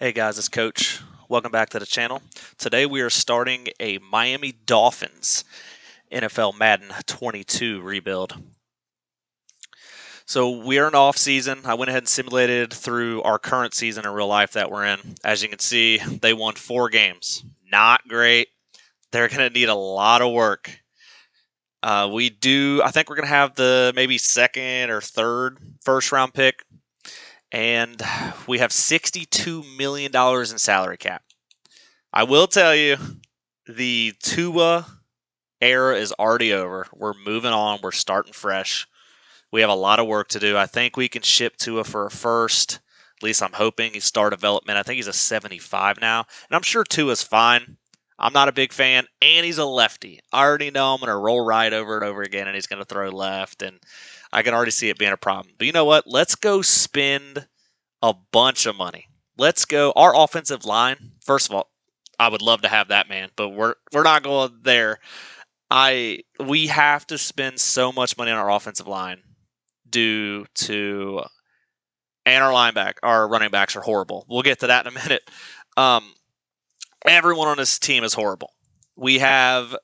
Hey guys, it's Coach. Welcome back to the channel. Today we are starting a Miami Dolphins NFL Madden 22 rebuild. So we are in off season. I went ahead and simulated through our current season in real life that we're in. As you can see, they won 4 games. Not great. They're going to need a lot of work. I think we're going to have the maybe second or third first round pick. And we have $62 million in salary cap. I will tell you, the Tua era is already over. We're moving on. We're starting fresh. We have a lot of work to do. I think we can ship Tua for a first. At least I'm hoping. He's star development. I think he's a 75 now. And I'm sure Tua's fine. I'm not a big fan. And he's a lefty. I already know I'm going to roll right over and over again, and he's going to throw left. And I can already see it being a problem. But you know what? Let's go spend a bunch of money. Let's go. Our offensive line, first of all, I would love to have that man, but we're not going there. We have to spend so much money on our offensive line due to, and our running backs are horrible. We'll get to that in a minute. Everyone on this team is horrible. We have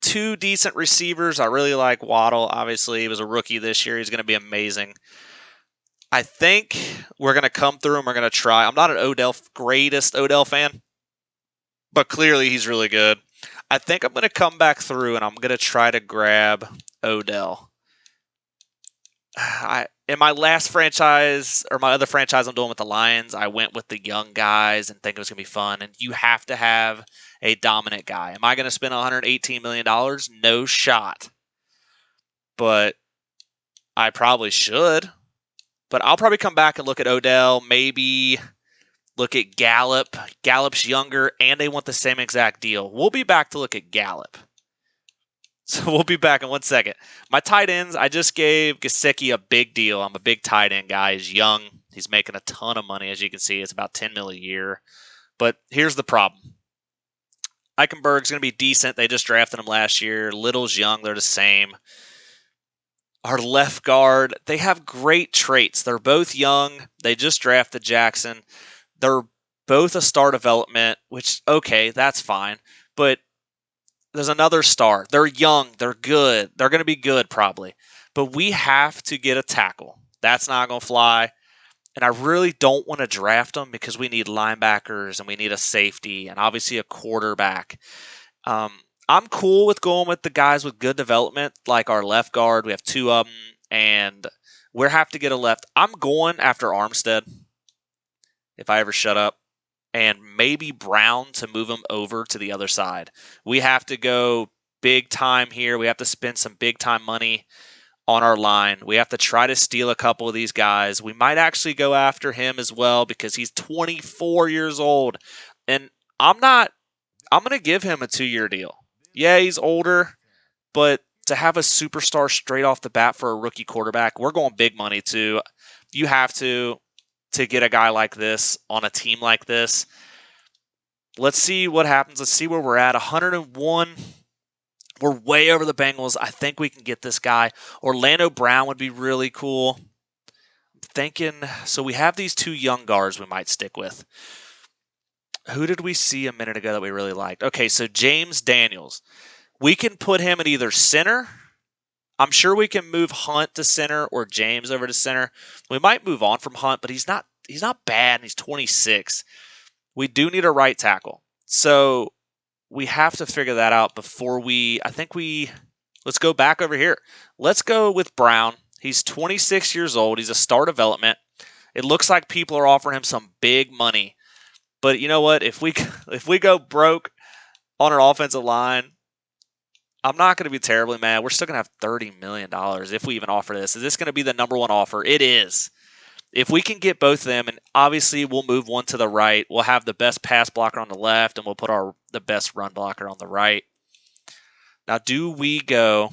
2 decent receivers. I really like Waddle. Obviously, he was a rookie this year. He's going to be amazing. I think we're going to come through and we're going to try. I'm not an greatest Odell fan, but clearly he's really good. I think I'm going to come back through and I'm going to try to grab Odell. In my last franchise, or my other franchise I'm doing with the Lions, I went with the young guys and think it was going to be fun. And you have to have a dominant guy. Am I going to spend $118 million? No shot. But I probably should. But I'll probably come back and look at Odell, maybe look at Gallup. Gallup's younger, and they want the same exact deal. We'll be back to look at Gallup. So we'll be back in 1 second. My tight ends, I just gave Gesicki a big deal. I'm a big tight end guy. He's young. He's making a ton of money, as you can see. It's about $10 million a year. But here's the problem. Eichenberg's going to be decent. They just drafted him last year. Little's young. They're the same. Our left guard, they have great traits. They're both young. They just drafted Jackson. They're both a star development, which, okay, that's fine. But there's another star. They're young. They're good. They're going to be good probably. But we have to get a tackle. That's not going to fly. And I really don't want to draft them because we need linebackers and we need a safety and obviously a quarterback. I'm cool with going with the guys with good development, like our left guard. We have 2 of them, and we have to get a left. I'm going after Armstead, if I ever shut up, and maybe Brown to move him over to the other side. We have to go big time here. We have to spend some big time money on our line. We have to try to steal a couple of these guys. We might actually go after him as well because he's 24 years old, and I'm going to give him a 2-year deal. Yeah, he's older, but to have a superstar straight off the bat for a rookie quarterback, we're going big money too. You have to get a guy like this on a team like this. Let's see what happens. Let's see where we're at. 101. We're way over the Bengals. I think we can get this guy. Orlando Brown would be really cool. I'm thinking, so we have these 2 young guards we might stick with. Who did we see a minute ago that we really liked? Okay, so James Daniels. We can put him at either center. I'm sure we can move Hunt to center or James over to center. We might move on from Hunt, but he's not bad, and he's 26. We do need a right tackle. So we have to figure that out before let's go back over here. Let's go with Brown. He's 26 years old. He's a star development. It looks like people are offering him some big money. But you know what? If we go broke on our offensive line, I'm not going to be terribly mad. We're still going to have $30 million if we even offer this. Is this going to be the number 1 offer? It is. If we can get both of them, and obviously we'll move one to the right, we'll have the best pass blocker on the left, and we'll put the best run blocker on the right. Now, do we go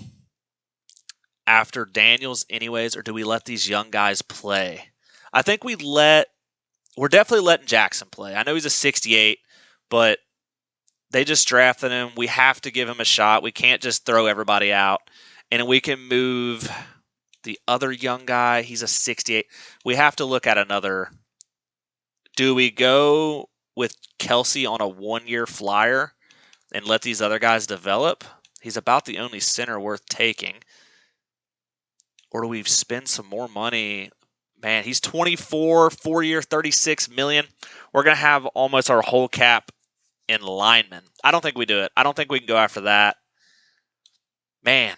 after Daniels anyways, or do we let these young guys play? I think we're definitely letting Jackson play. I know he's a 68, but they just drafted him. We have to give him a shot. We can't just throw everybody out. And we can move the other young guy. He's a 68. We have to look at another. Do we go with Kelsey on a 1-year flyer and let these other guys develop, he's about the only center worth taking. Or do we spend some more money? Man, he's 24, 4-year, $36 million. We're going to have almost our whole cap in linemen. I don't think we do it. I don't think we can go after that. Man.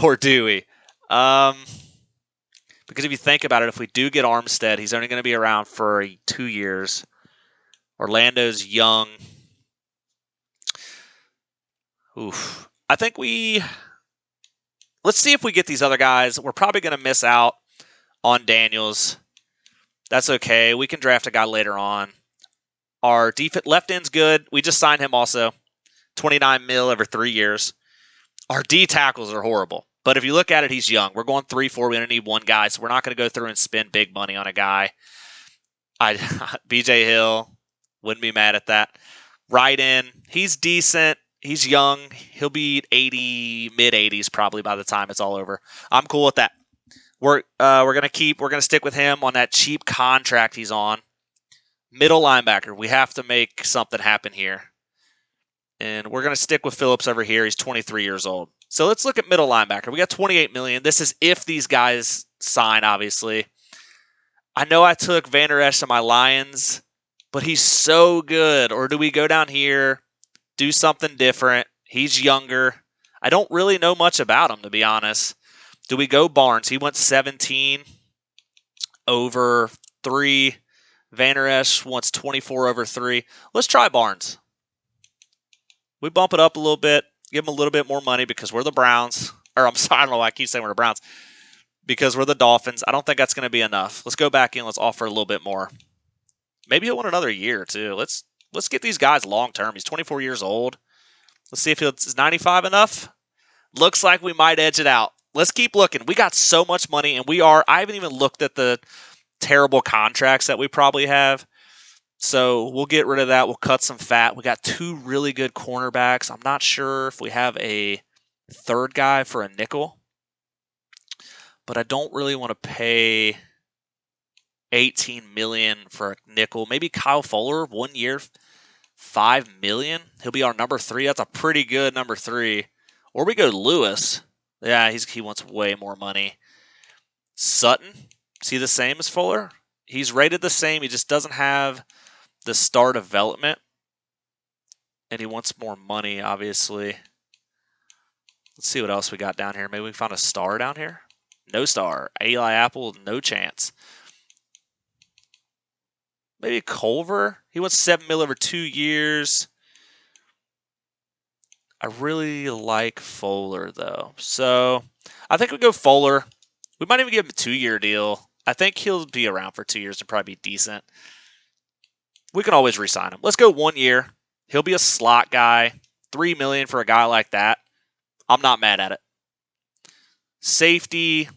Or do we? Because if you think about it, if we do get Armstead, he's only going to be around for 2 years. Orlando's young. Oof. I think let's see if we get these other guys. We're probably going to miss out on Daniels. That's okay. We can draft a guy later on. Our left end's good. We just signed him also. $29 million over 3 years. Our D tackles are horrible. But if you look at it, he's young. We're going 3-4. We only need one guy, so we're not going to go through and spend big money on a guy. BJ Hill, wouldn't be mad at that. Right in, he's decent. He's young. He'll be 80, mid-80s probably by the time it's all over. I'm cool with that. We're gonna stick with him on that cheap contract he's on. Middle linebacker. We have to make something happen here. And we're going to stick with Phillips over here. He's 23 years old. So let's look at middle linebacker. We got $28 million. This is if these guys sign, obviously. I know I took Van Der Esch to my Lions, but he's so good. Or do we go down here, do something different? He's younger. I don't really know much about him, to be honest. Do we go Barnes? He went 17 over 3. Van Der Esch wants 24 over 3. Let's try Barnes. We bump it up a little bit, give them a little bit more money because we're the Browns. Or I'm sorry, I don't know why I keep saying we're the Browns. Because we're the Dolphins. I don't think that's going to be enough. Let's go back in. Let's offer a little bit more. Maybe he'll want another year, too. Let's get these guys long-term. He's 24 years old. Let's see if is 95 enough. Looks like we might edge it out. Let's keep looking. We got so much money, and I haven't even looked at the terrible contracts that we probably have. So we'll get rid of that. We'll cut some fat. We got 2 really good cornerbacks. I'm not sure if we have a third guy for a nickel. But I don't really want to pay $18 million for a nickel. Maybe Kyle Fuller, 1 year, $5 million. He'll be our number 3. That's a pretty good number 3. Or we go Lewis. Yeah, he wants way more money. Sutton, is he the same as Fuller? He's rated the same. He just doesn't have the star development. And he wants more money, obviously. Let's see what else we got down here. Maybe we found a star down here. No star. Eli Apple, no chance. Maybe Culver. He wants $7 million over 2 years. I really like Fuller, though. So I think we go Fuller. We might even give him a 2-year deal. I think he'll be around for 2 years and probably be decent. We can always re-sign him. Let's go 1 year. He'll be a slot guy. $3 million for a guy like that. I'm not mad at it. Safety,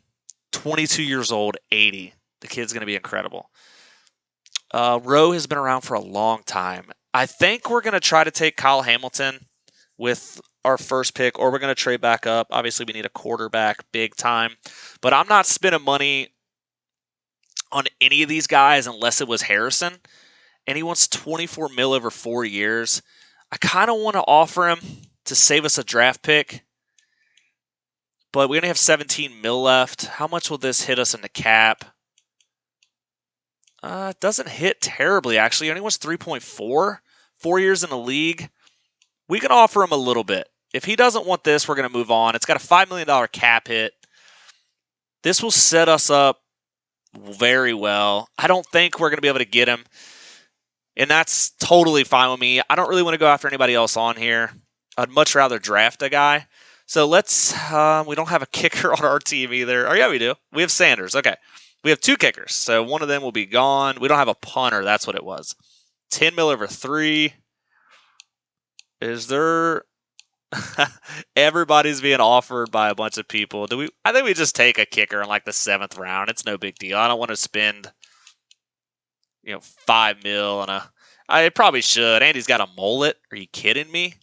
22 years old, 80. The kid's going to be incredible. Rowe has been around for a long time. I think we're going to try to take Kyle Hamilton with our first pick, or we're going to trade back up. Obviously, we need a quarterback big time. But I'm not spending money on any of these guys unless it was Harrison. And he wants $24 million over 4 years. I kind of want to offer him to save us a draft pick. But we only have $17 million left. How much will this hit us in the cap? It doesn't hit terribly, actually. He only wants 3.4. 4 years in the league. We can offer him a little bit. If he doesn't want this, we're going to move on. It's got a $5 million cap hit. This will set us up very well. I don't think we're going to be able to get him. And that's totally fine with me. I don't really want to go after anybody else on here. I'd much rather draft a guy. So let's, we don't have a kicker on our team either. Oh, yeah, we do. We have Sanders. Okay. We have 2 kickers. So one of them will be gone. We don't have a punter. That's what it was. $10 million over 3. Is there... Everybody's being offered by a bunch of people. I think we just take a kicker in like the 7th round. It's no big deal. I don't want to spend, $5 million on I probably should. Andy's got a mullet. Are you kidding me?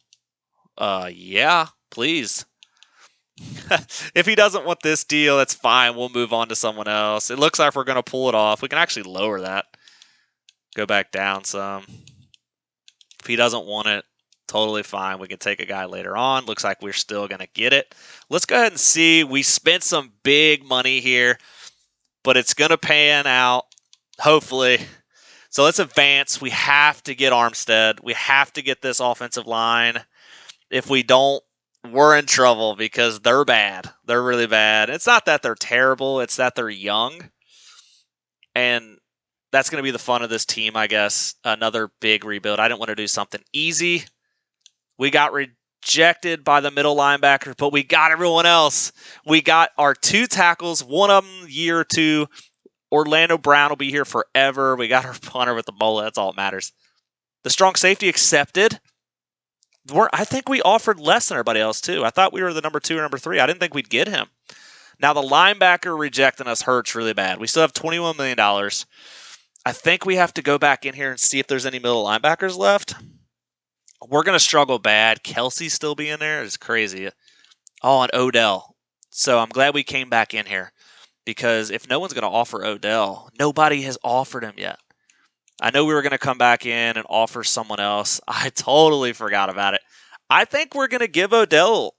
Yeah, please. If he doesn't want this deal, that's fine. We'll move on to someone else. It looks like we're going to pull it off. We can actually lower that. Go back down some. If he doesn't want it, totally fine. We can take a guy later on. Looks like we're still going to get it. Let's go ahead and see. We spent some big money here, but it's going to pan out, hopefully. So let's advance. We have to get Armstead. We have to get this offensive line. If we don't, we're in trouble because they're bad. They're really bad. It's not that they're terrible. It's that they're young. And that's going to be the fun of this team, I guess. Another big rebuild. I didn't want to do something easy. We got rejected by the middle linebacker, but we got everyone else. We got our 2 tackles, one of them year 2. Orlando Brown will be here forever. We got our punter with the mullet. That's all that matters. The strong safety accepted. I think we offered less than everybody else, too. I thought we were the number 2 or number 3. I didn't think we'd get him. Now, the linebacker rejecting us hurts really bad. We still have $21 million. I think we have to go back in here and see if there's any middle linebackers left. We're going to struggle bad. Kelsey still be in there. It's crazy. Oh, and Odell. So I'm glad we came back in here because if no one's going to offer Odell, nobody has offered him yet. I know we were going to come back in and offer someone else. I totally forgot about it. I think we're going to give Odell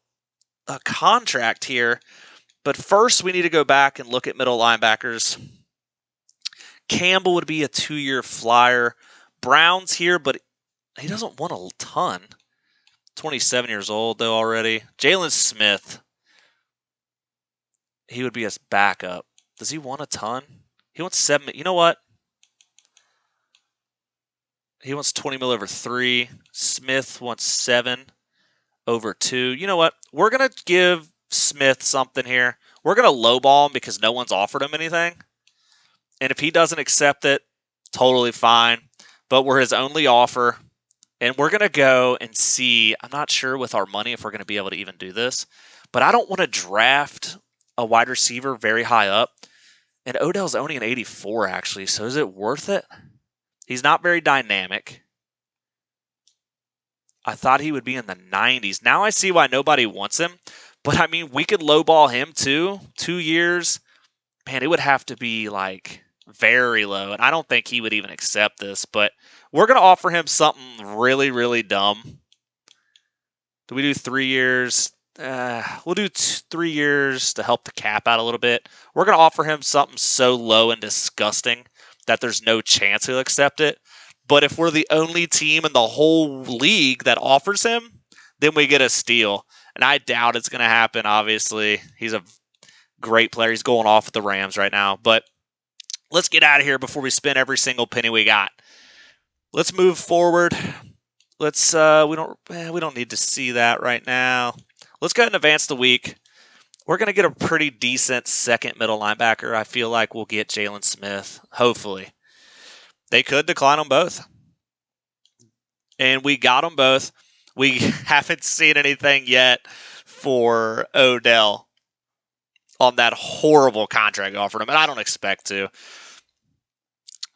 a contract here, but first we need to go back and look at middle linebackers. Campbell would be a 2-year flyer. Brown's here, but he doesn't want a ton. 27 years old, though, already. Jalen Smith. He would be his backup. Does he want a ton? He wants 7. You know what? He wants 20 mil over 3. Smith wants 7 over 2. You know what? We're going to give Smith something here. We're going to lowball him because no one's offered him anything. And if he doesn't accept it, totally fine. But we're his only offer. And we're going to go and see. I'm not sure with our money if we're going to be able to even do this. But I don't want to draft a wide receiver very high up. And Odell's only an 84, actually. So is it worth it? He's not very dynamic. I thought he would be in the 90s. Now I see why nobody wants him. But, I mean, we could lowball him, too. 2 years. Man, it would have to be, like, very low. And I don't think he would even accept this. But we're going to offer him something really, really dumb. Do we do 3 years? We'll do 3 years to help the cap out a little bit. We're going to offer him something so low and disgusting that there's no chance he'll accept it. But if we're the only team in the whole league that offers him, then we get a steal. And I doubt it's going to happen, obviously. He's a great player. He's going off with the Rams right now. But let's get out of here before we spend every single penny we got. Let's move forward. Let's we don't need to see that right now. Let's go ahead and advance the week. We're going to get a pretty decent second middle linebacker. I feel like we'll get Jalen Smith, hopefully. They could decline them both. And we got them both. We haven't seen anything yet for Odell on that horrible contract offered him, and I don't expect to.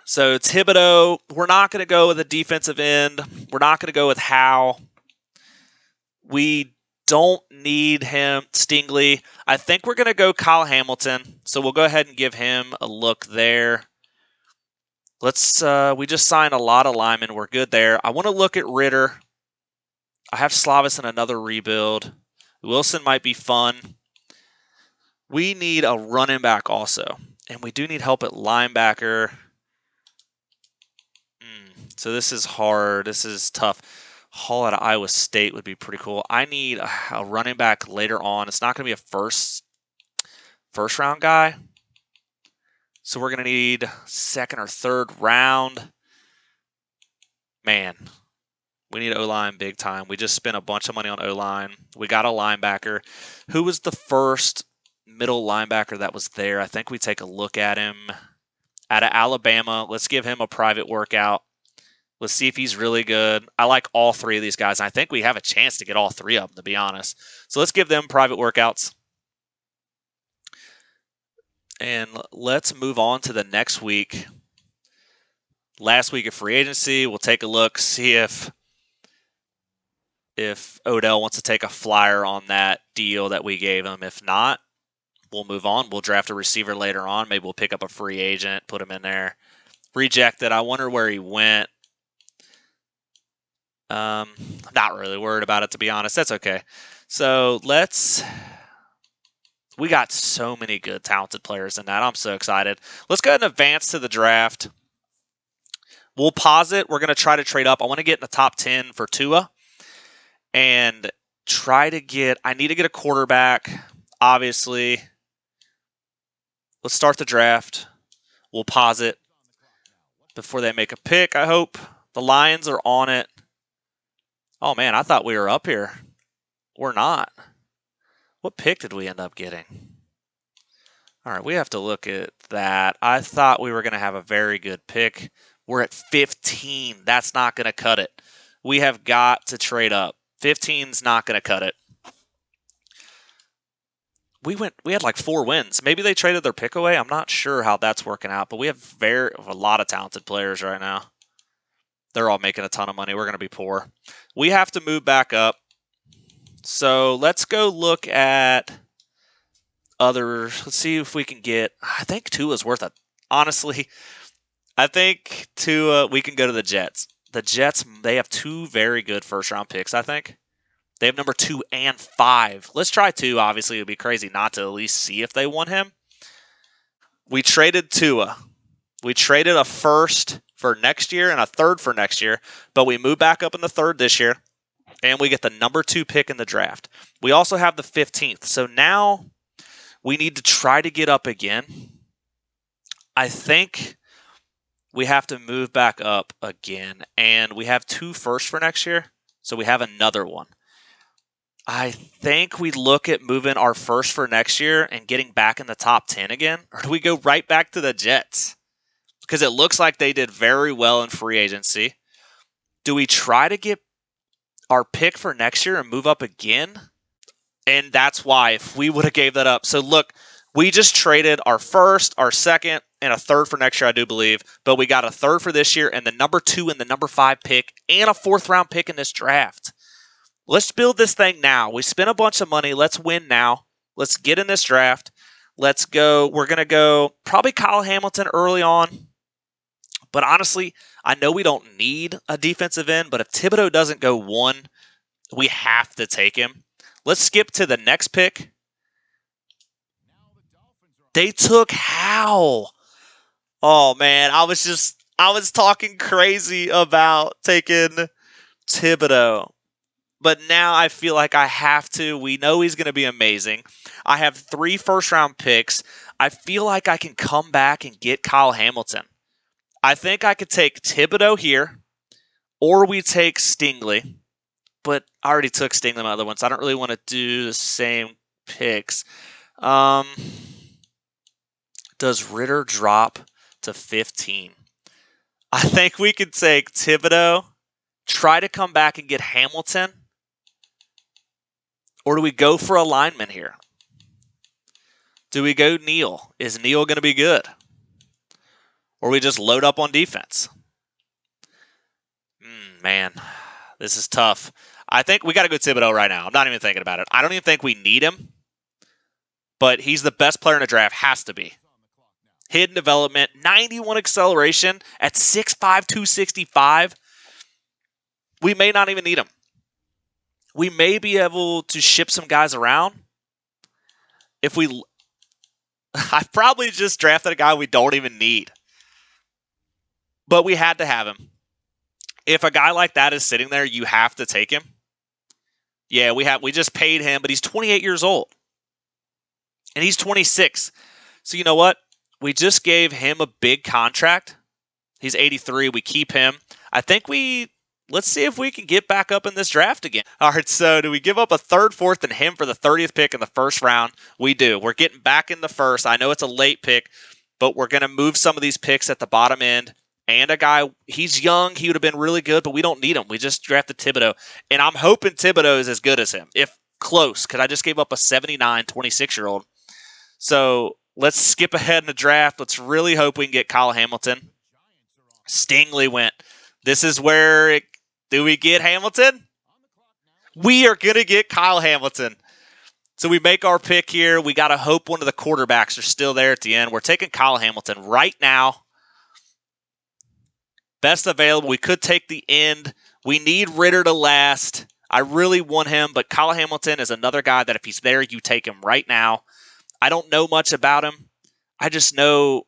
So Thibodeau, we're not going to go with a defensive end. We're not going to go with Howe. We don't need him. Stingley. I think we're going to go Kyle Hamilton. So we'll go ahead and give him a look there. We just signed a lot of linemen. We're good there. I want to look at Ritter. I have Slavis in another rebuild. Wilson might be fun. We need a running back also. And we do need help at linebacker. So this is hard. This is tough. Hall out of Iowa State would be pretty cool. I need a running back later on. It's not going to be a first round guy. So we're going to need second or third round. Man, we need O-line big time. We just spent a bunch of money on O-line. We got a linebacker. Who was the first middle linebacker that was there? I think we take a look at him. Out of Alabama. Let's give him a private workout. Let's see if he's really good. I like all 3 of these guys. I think we have a chance to get all 3 of them, to be honest. So let's give them private workouts. And let's move on to the next week. Last week of free agency. We'll take a look, see if Odell wants to take a flyer on that deal that we gave him. If not, we'll move on. We'll draft a receiver later on. Maybe we'll pick up a free agent, put him in there. Rejected. I wonder where he went. I'm not really worried about it, to be honest. That's okay. So we got so many good, talented players in that. I'm so excited. Let's go ahead and advance to the draft. We'll pause it. We're going to try to trade up. I want to get in the top 10 for Tua and I need to get a quarterback, obviously. Let's start the draft. We'll pause it before they make a pick, I hope. The Lions are on it. Oh, man, I thought we were up here. We're not. What pick did we end up getting? All right, we have to look at that. I thought we were going to have a very good pick. We're at 15. That's not going to cut it. We have got to trade up. 15's not going to cut it. We had like 4 wins. Maybe they traded their pick away. I'm not sure how that's working out, but we have a lot of talented players right now. They're all making a ton of money. We're going to be poor. We have to move back up. So let's go look at let's see if we can get, I think Tua's worth it. Honestly, I think we can go to the Jets. The Jets, they have 2 very good first-round picks, I think. They have number 2 and 5. Let's try 2. Obviously, it would be crazy not to at least see if they want him. We traded Tua. We traded a first for next year and a third for next year, but we move back up in the third this year, and we get the number 2 pick in the draft. We also have the 15th, so now we need to try to get up again. I think we have to move back up again, and we have 2 firsts for next year, so we have another one. I think we look at moving our first for next year and getting back in the top 10 again, or do we go right back to the Jets? Because it looks like they did very well in free agency. Do we try to get our pick for next year and move up again? And that's why, if we would have gave that up. So look, we just traded our first, our second, and a third for next year, I do believe. But we got a third for this year and the number 2 and the number 5 pick and a 4th-round pick in this draft. Let's build this thing now. We spent a bunch of money. Let's win now. Let's get in this draft. Let's go. We're going to go probably Kyle Hamilton early on. But honestly, I know we don't need a defensive end, but if Thibodeau doesn't go 1, we have to take him. Let's skip to the next pick. They took Howell. Oh, man. I was talking crazy about taking Thibodeau. But now I feel like I have to. We know he's going to be amazing. I have 3 first-round picks. I feel like I can come back and get Kyle Hamilton. I think I could take Thibodeau here, or we take Stingley. But I already took Stingley my other one, so I don't really want to do the same picks. Does Ritter drop to 15? I think we could take Thibodeau, try to come back and get Hamilton, or do we go for a lineman here? Do we go Neal? Is Neal going to be good? Or we just load up on defense? Man, this is tough. I think we got to go Thibodeau right now. I'm not even thinking about it. I don't even think we need him, but he's the best player in the draft. Has to be. Hidden development, 91 acceleration at 6'5", 265. We may not even need him. We may be able to ship some guys around. I probably just drafted a guy we don't even need. But we had to have him. If a guy like that is sitting there, you have to take him. Yeah, we just paid him, but he's 28 years old. And he's 26. So you know what? We just gave him a big contract. He's 83. We keep him. I think let's see if we can get back up in this draft again. All right, so do we give up a 3rd, 4th, and him for the 30th pick in the first round? We do. We're getting back in the first. I know it's a late pick, but we're going to move some of these picks at the bottom end. And a guy, he's young. He would have been really good, but we don't need him. We just drafted Thibodeau. And I'm hoping Thibodeau is as good as him, if close, because I just gave up a 79, 26-year-old. So let's skip ahead in the draft. Let's really hope we can get Kyle Hamilton. Stingley went. This is where do we get Hamilton? We are going to get Kyle Hamilton. So we make our pick here. We got to hope one of the quarterbacks are still there at the end. We're taking Kyle Hamilton right now. Best available. We could take the end. We need Ritter to last. I really want him, but Kyle Hamilton is another guy that if he's there, you take him right now. I don't know much about him. I just know,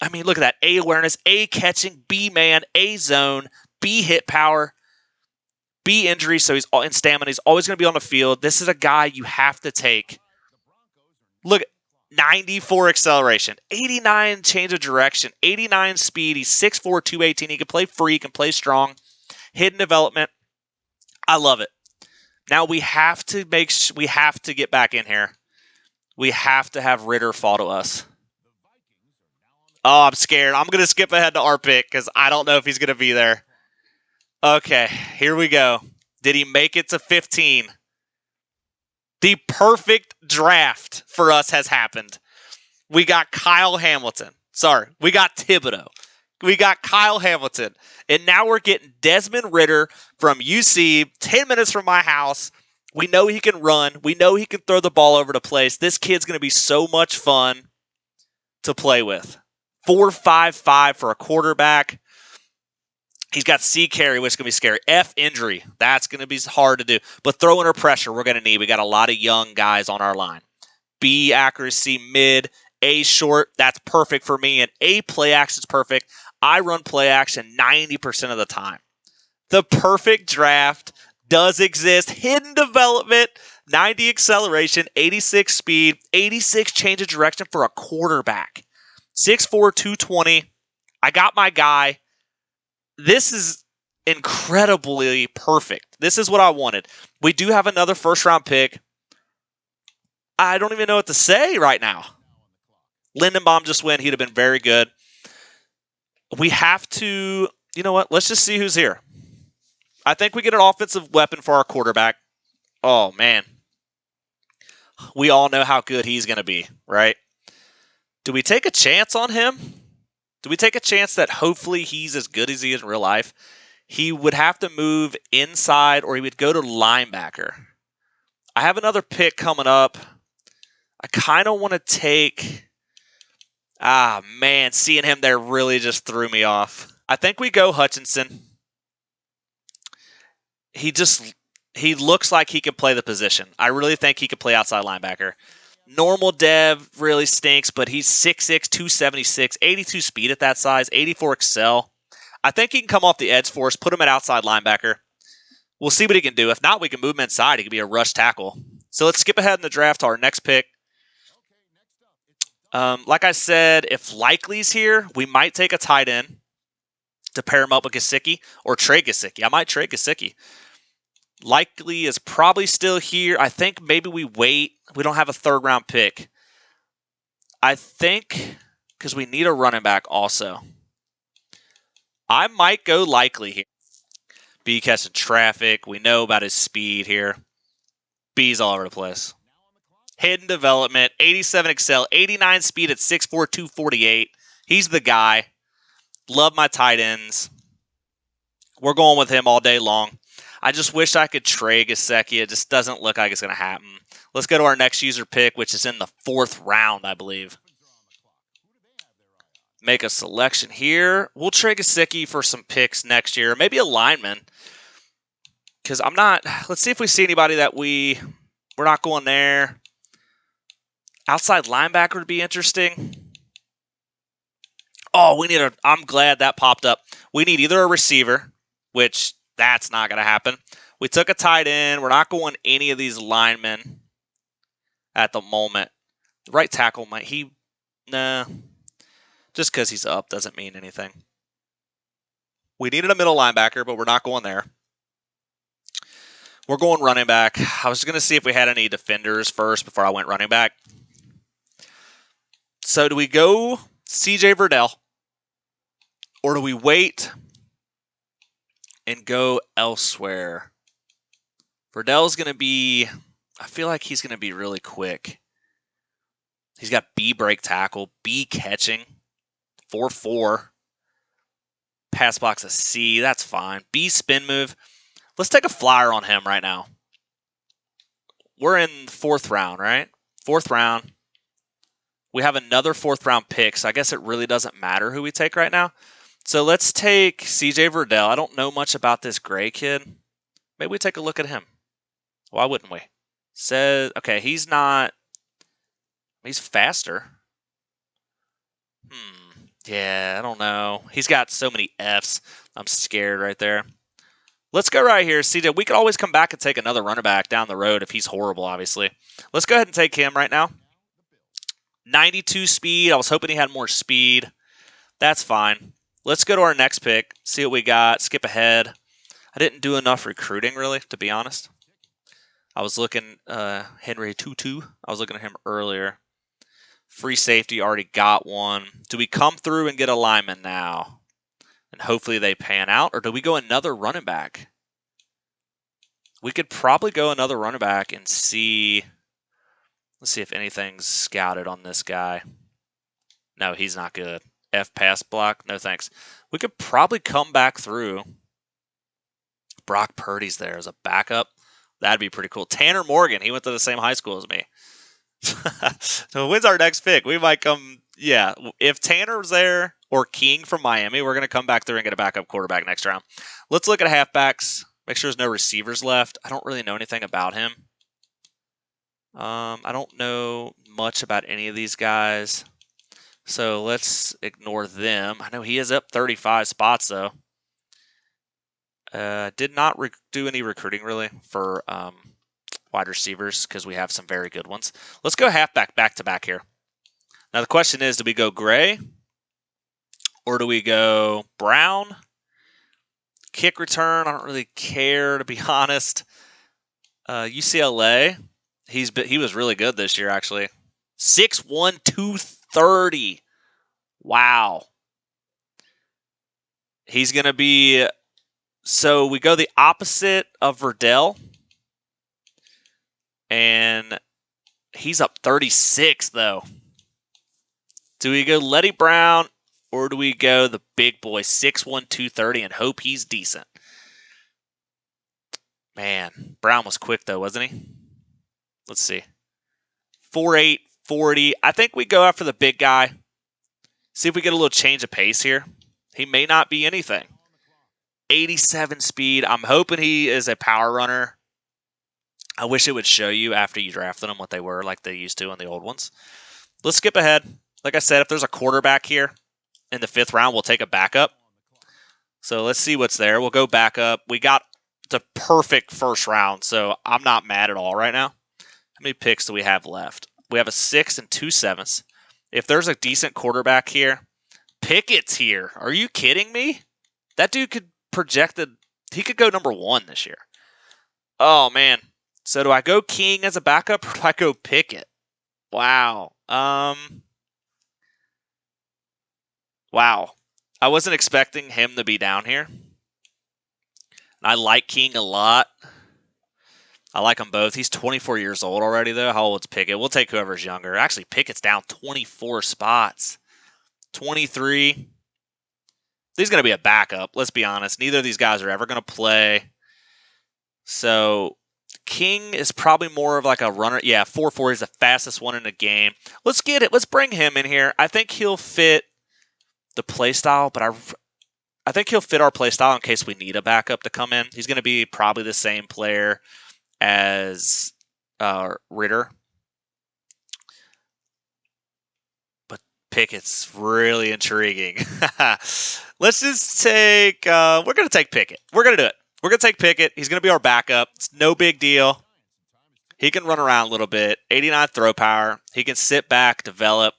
I mean, look at that. A awareness, A catching, B man, A zone, B hit power, B injury, so he's in stamina. He's always going to be on the field. This is a guy you have to take. Look, 94 acceleration, 89 change of direction, 89 speed. He's 6'4", 218. He can play free, he can play strong. Hidden development. I love it. Now we have to get back in here. We have to have Ritter fall to us. Oh, I'm scared. I'm going to skip ahead to our pick because I don't know if he's going to be there. Okay, here we go. Did he make it to 15? The perfect draft for us has happened. We got Kyle Hamilton. Sorry, we got Thibodeau. We got Kyle Hamilton. And now we're getting Desmond Ritter from UC, 10 minutes from my house. We know he can run. We know he can throw the ball over the place. This kid's going to be so much fun to play with. 4.55 for a quarterback. He's got C carry, which is going to be scary. F injury. That's going to be hard to do. But throw under pressure, we're going to need. We got a lot of young guys on our line. B accuracy, mid. A short. That's perfect for me. And A play action is perfect. I run play action 90% of the time. The perfect draft does exist. Hidden development, 90 acceleration, 86 speed, 86 change of direction for a quarterback. 6'4", 220. I got my guy. This is incredibly perfect. This is what I wanted. We do have another first-round pick. I don't even know what to say right now. Lindenbaum just went. He'd have been very good. We have to, you know what? Let's just see who's here. I think we get an offensive weapon for our quarterback. Oh, man. We all know how good he's going to be, right? Do we take a chance on him? Do we take a chance that hopefully he's as good as he is in real life? He would have to move inside or he would go to linebacker. I have another pick coming up. I kind of want to take... seeing him there really just threw me off. I think we go Hutchinson. He looks like he can play the position. I really think he could play outside linebacker. Normal dev really stinks, but he's 6'6", 276, 82 speed at that size, 84 excel. I think he can come off the edge for us, put him at outside linebacker. We'll see what he can do. If not, we can move him inside. He can be a rush tackle. So let's skip ahead in the draft to our next pick. Like I said, if Likely's here, we might take a tight end to pair him up with Gesicki or trade Gesicki. I might trade Gesicki. Likely is probably still here. I think maybe we wait. We don't have a third-round pick. I think because we need a running back also. I might go Likely here. B catching traffic. We know about his speed here. B's all over the place. Hidden development, 87 excel, 89 speed at 6'4", 248. He's the guy. Love my tight ends. We're going with him all day long. I just wish I could trade Gesicki. It just doesn't look like it's going to happen. Let's go to our next user pick, which is in the 4th round, I believe. Make a selection here. We'll trade Gesicki for some picks next year. Maybe a lineman. Because I'm not... Let's see if we see anybody that we're not going there. Outside linebacker would be interesting. Oh, I'm glad that popped up. We need either a receiver, which that's not going to happen. We took a tight end. We're not going any of these linemen at the moment. The right tackle nah. Just because he's up doesn't mean anything. We needed a middle linebacker, but we're not going there. We're going running back. I was going to see if we had any defenders first before I went running back. So do we go CJ Verdell? Or do we wait and go elsewhere? Verdell's going to be... I feel like he's going to be really quick. He's got B break tackle, B catching, 4.4. Pass box a C, that's fine. B spin move. Let's take a flyer on him right now. We're in the 4th round, right? 4th round. We have another 4th round pick, so I guess it really doesn't matter who we take right now. So let's take CJ Verdell. I don't know much about this Gray kid. Maybe we take a look at him. Why wouldn't we? Says, okay, he's not. He's faster. Yeah, I don't know. He's got so many Fs. I'm scared right there. Let's go right here, CJ. We could always come back and take another running back down the road if he's horrible, obviously. Let's go ahead and take him right now. 92 speed. I was hoping he had more speed. That's fine. Let's go to our next pick, see what we got, skip ahead. I didn't do enough recruiting, really, to be honest. I was looking Henry Tutu. I was looking at him earlier. Free safety, already got one. Do we come through and get a lineman now? And hopefully they pan out? Or do we go another running back? We could probably go another running back and see. Let's see if anything's scouted on this guy. No, he's not good. F pass block? No thanks. We could probably come back through. Brock Purdy's there as a backup. That'd be pretty cool. Tanner Morgan, he went to the same high school as me. So when's our next pick? We might come, yeah. If Tanner's there or King from Miami, we're going to come back through and get a backup quarterback next round. Let's look at halfbacks. Make sure there's no receivers left. I don't really know anything about him. I don't know much about any of these guys. So let's ignore them. I know he is up 35 spots, though. Did not do any recruiting, really, for wide receivers because we have some very good ones. Let's go halfback back-to-back here. Now, the question is, do we go Gray or do we go Brown? Kick return, I don't really care, to be honest. UCLA, he was really good this year, actually. 6'1", 230. Wow. He's going to be... So we go the opposite of Verdell. And he's up 36, though. Do we go Letty Brown or do we go the big boy, 6'1", 230, and hope he's decent? Man, Brown was quick, though, wasn't he? Let's see. 4'8", 40. I think we go after the big guy. See if we get a little change of pace here. He may not be anything. 87 speed. I'm hoping he is a power runner. I wish it would show you after you drafted them what they were like they used to in the old ones. Let's skip ahead. Like I said, if there's a quarterback here in the 5th round, we'll take a backup. So let's see what's there. We'll go back up. We got the perfect first round, so I'm not mad at all right now. How many picks do we have left? We have a 6 and 2 7ths. If there's a decent quarterback here, Pickett's here. Are you kidding me? That dude could he could go number 1 this year. Oh, man. So do I go King as a backup or do I go Pickett? Wow. Wow. I wasn't expecting him to be down here. I like King a lot. I like them both. He's 24 years old already, though. How old's Pickett? We'll take whoever's younger. Actually, Pickett's down 24 spots. 23. He's going to be a backup. Let's be honest. Neither of these guys are ever going to play. So King is probably more of like a runner. Yeah, 4.4 is the fastest one in the game. Let's get it. Let's bring him in here. I think he'll fit the play style, but I think he'll fit our play style in case we need a backup to come in. He's going to be probably the same player as Ritter. But Pickett's really intriguing. Let's just take... we're going to take Pickett. We're going to do it. We're going to take Pickett. He's going to be our backup. It's no big deal. He can run around a little bit. 89 throw power. He can sit back, develop,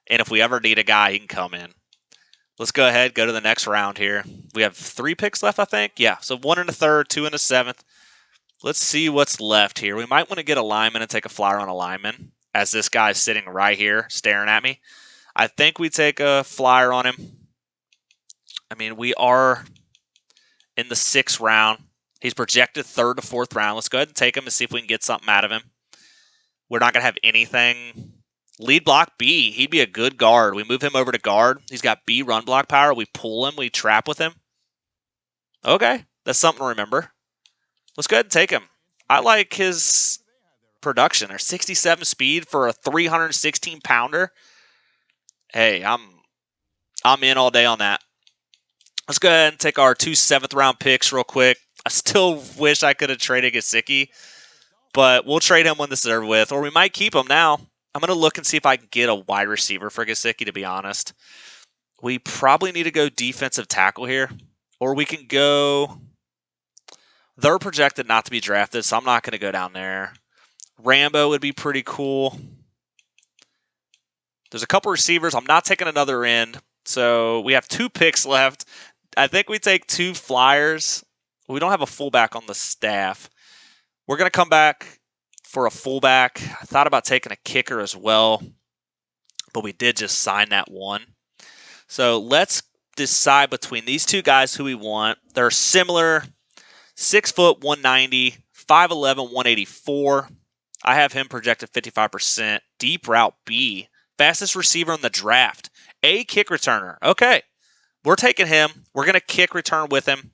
and if we ever need a guy, he can come in. Let's go ahead, go to the next round here. We have 3 picks left, I think. Yeah, so 1 in the 3rd, 2 in the 7th. Let's see what's left here. We might want to get a lineman and take a flyer on a lineman, as this guy's sitting right here staring at me. I think we take a flyer on him. I mean, we are in the 6th round. He's projected 3rd to 4th round. Let's go ahead and take him and see if we can get something out of him. We're not going to have anything. Lead block B. He'd be a good guard. We move him over to guard. He's got B run block power. We pull him. We trap with him. Okay. That's something to remember. Let's go ahead and take him. I like his production. Or 67 speed for a 316 pounder. Hey, I'm in all day on that. Let's go ahead and take our 2 7th-round picks real quick. I still wish I could have traded Gesicki, but we'll trade him when this is over with, or we might keep him now. I'm going to look and see if I can get a wide receiver for Gesicki, to be honest. We probably need to go defensive tackle here, or we can go... They're projected not to be drafted, so I'm not going to go down there. Rambo would be pretty cool. There's a couple receivers. I'm not taking another end, so we have 2 picks left. I think we take 2 flyers. We don't have a fullback on the staff. We're going to come back for a fullback. I thought about taking a kicker as well, but we did just sign that one. So let's decide between these 2 guys who we want. They're similar, 6 foot, 190, 5'11", 184. I have him projected 55%. Deep route B, fastest receiver in the draft. A kick returner. Okay, we're taking him. We're going to kick return with him.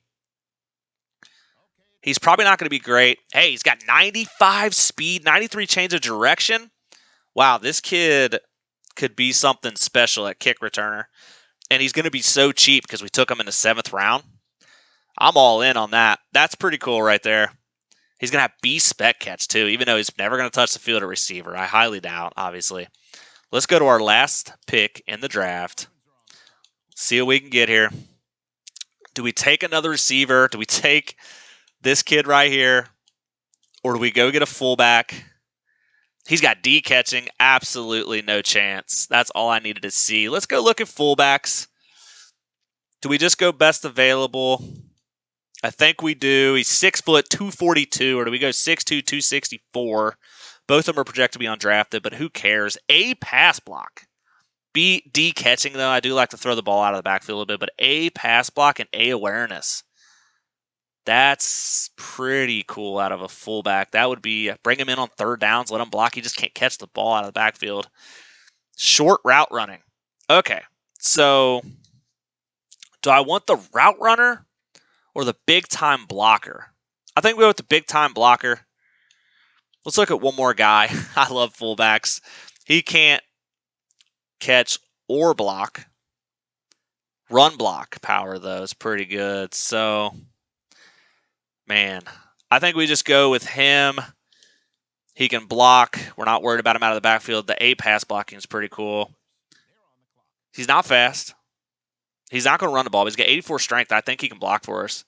He's probably not going to be great. Hey, he's got 95 speed, 93 change of direction. Wow, this kid could be something special at kick returner. And he's going to be so cheap because we took him in the 7th round. I'm all in on that. That's pretty cool right there. He's going to have B spec catch too, even though he's never going to touch the field at receiver. I highly doubt, obviously. Let's go to our last pick in the draft. See what we can get here. Do we take another receiver? Do we take this kid right here? Or do we go get a fullback? He's got D catching. Absolutely no chance. That's all I needed to see. Let's go look at fullbacks. Do we just go best available? I think we do. He's 6 foot, 242. Or do we go 6'2", 264? Both of them are projected to be undrafted, but who cares? A pass block. B, D catching, though. I do like to throw the ball out of the backfield a little bit, but A pass block and A awareness. That's pretty cool out of a fullback. That would be bring him in on 3rd downs, let him block. He just can't catch the ball out of the backfield. Short route running. Okay, so do I want the route runner or the big-time blocker? I think we go with the big-time blocker. Let's look at one more guy. I love fullbacks. He can't catch or block. Run block power, though, is pretty good. So, man, I think we just go with him. He can block. We're not worried about him out of the backfield. The A pass blocking is pretty cool. He's not fast. He's not going to run the ball, but he's got 84 strength. I think he can block for us.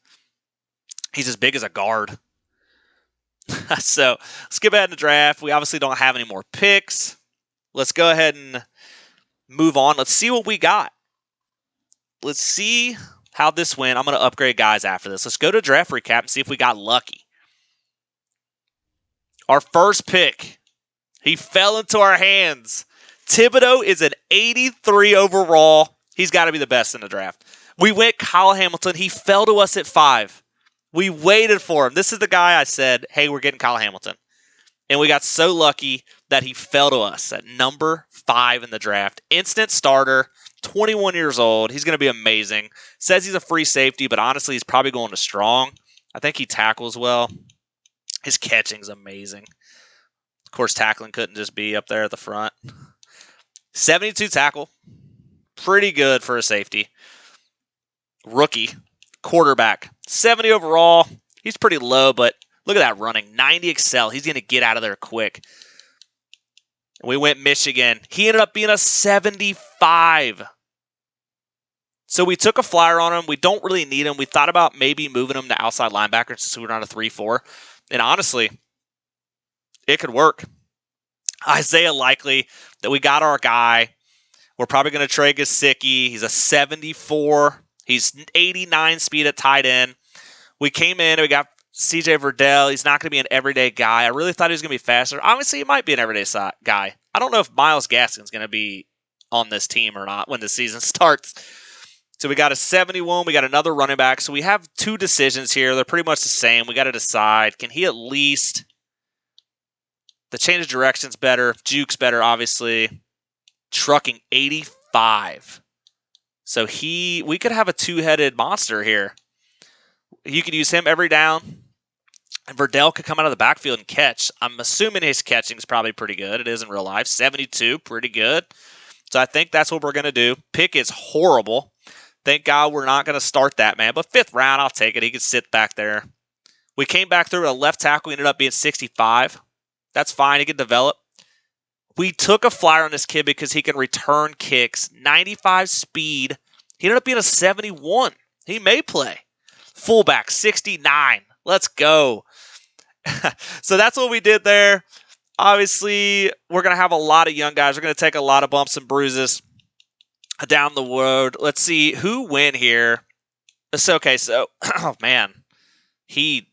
He's as big as a guard. So let's get back in the draft. We obviously don't have any more picks. Let's go ahead and move on. Let's see what we got. Let's see how this went. I'm going to upgrade guys after this. Let's go to draft recap and see if we got lucky. Our first pick, he fell into our hands. Thibodeau is an 83 overall. He's got to be the best in the draft. We went Kyle Hamilton. He fell to us at 5. We waited for him. This is the guy I said, hey, we're getting Kyle Hamilton. And we got so lucky that he fell to us at number 5 in the draft. Instant starter, 21 years old. He's going to be amazing. Says he's a free safety, but honestly, he's probably going to strong. I think he tackles well. His catching's amazing. Of course, tackling couldn't just be up there at the front. 72 tackle. Pretty good for a safety. Rookie. Quarterback. 70 overall. He's pretty low, but look at that running. 90 excel. He's going to get out of there quick. We went Michigan. He ended up being a 75. So we took a flyer on him. We don't really need him. We thought about maybe moving him to outside linebacker since we're not a 3-4. And honestly, it could work. Isaiah Likely, that we got our guy. We're probably going to trade Gesicki. He's a 74. He's 89 speed at tight end. We came in and we got CJ Verdell. He's not going to be an everyday guy. I really thought he was going to be faster. Obviously, he might be an everyday guy. I don't know if Myles Gaskin's going to be on this team or not when the season starts. So we got a 71. We got another running back. So we have 2 decisions here. They're pretty much the same. We got to decide. Can he at least... The change of direction's better. Juke's better, obviously. Trucking 85. So we could have a 2-headed monster here. You could use him every down. And Verdell could come out of the backfield and catch. I'm assuming his catching is probably pretty good. It is in real life. 72, pretty good. So I think that's what we're going to do. Pick is horrible. Thank God we're not going to start that, man. But 5th round, I'll take it. He can sit back there. We came back through with a left tackle. We ended up being 65. That's fine. He can develop. We took a flyer on this kid because he can return kicks. 95 speed. He ended up being a 71. He may play. Fullback, 69. Let's go. So that's what we did there. Obviously, we're going to have a lot of young guys. We're going to take a lot of bumps and bruises down the road. Let's see who win here. It's okay. So, oh man, that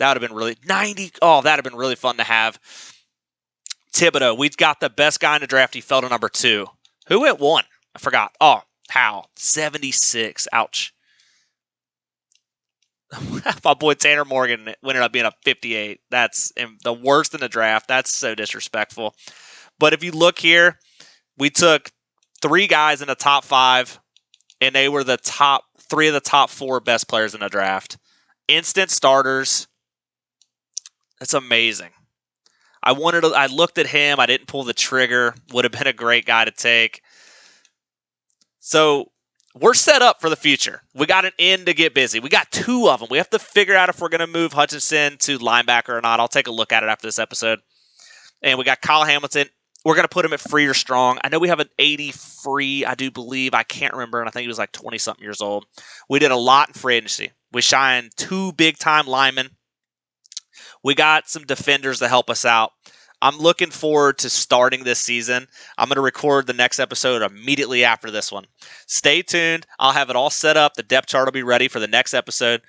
would have been really 90. Oh, that would have been really fun to have. Thibodeau, we got the best guy in the draft. He fell to number 2. Who went 1? I forgot. Oh, Howell, 76. Ouch. My boy Tanner Morgan ended up being a 58. That's the worst in the draft. That's so disrespectful. But if you look here, we took 3 guys in the top 5, and they were the top 3 of the top 4 best players in the draft. Instant starters. That's amazing. I looked at him. I didn't pull the trigger. Would have been a great guy to take. So we're set up for the future. We got an end to get busy. We got 2 of them. We have to figure out if we're going to move Hutchinson to linebacker or not. I'll take a look at it after this episode. And we got Kyle Hamilton. We're going to put him at free or strong. I know we have an 80 free, I do believe. I can't remember. And I think he was like 20-something years old. We did a lot in free agency. We shined 2 big-time linemen. We got some defenders to help us out. I'm looking forward to starting this season. I'm going to record the next episode immediately after this one. Stay tuned. I'll have it all set up. The depth chart will be ready for the next episode.